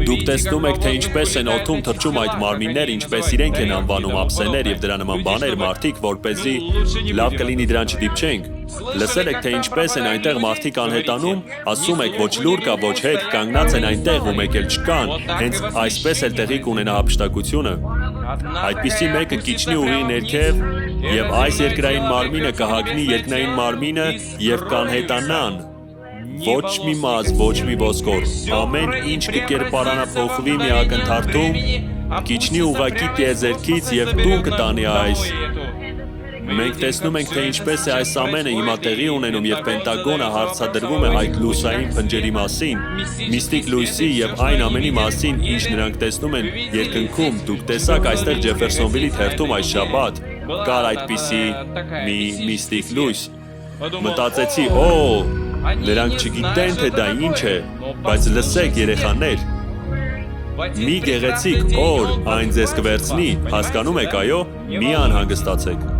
Դուք տեսնում եք, թե ինչպես են օդում թռչում այդ մարմիններ, ինչպես իրենք են անվանում ափսեներ եւ դրա նման բաներ, մարդիկ, որպեսզի լավ կլինի դրան չդիպչենք։ Լսել եք, թե ինչպես են այնտեղ մարդիկ անհետանում, ասում եք, ոչ լուր կա, ոչ հետ, կանգնած են այնտեղ ու մեկ էլ չկան, հենց այսպես էլ տեղի կունենա հափշտակությունը։ Այդպիսի մեկը կիջնի ուղի ներքև եւ այս երկրային մարմինը կհագնի երկնային մարմինը եւ կանհետանան։ Ոչ մի մազ, ոչ մի ոսկոր, ամեն ինչ կկերպարանափոխվի մի ակնթարթում, կիջնի ուղղակի տիեզերքից եւ տուն կտանի այս։ Մենք տեսնում ենք, թե ինչպես է այս ամենը հիմա տեղի ունենում եւ Պենտագոնը հարցադրվում է այդ լուսային փնջերի մասին, միստիկ լույսի եւ այն ամենի մասին, ինչ նրանք տեսնում են երկնքում։ Դուք տեսաք այստեղ Ջեֆերսոնվիլի թերթում այս շաբաթ կար այդպիսի մի միստիկ լույս։ Մտածեցի, նրանք չգիտեն, թե դա ինչ է, բայց լսեք, երեխաներ, մի գեղեցիկ օր այն ձեզ կվերցնի, հասկանում եք, այո, մի անհանգստացեք։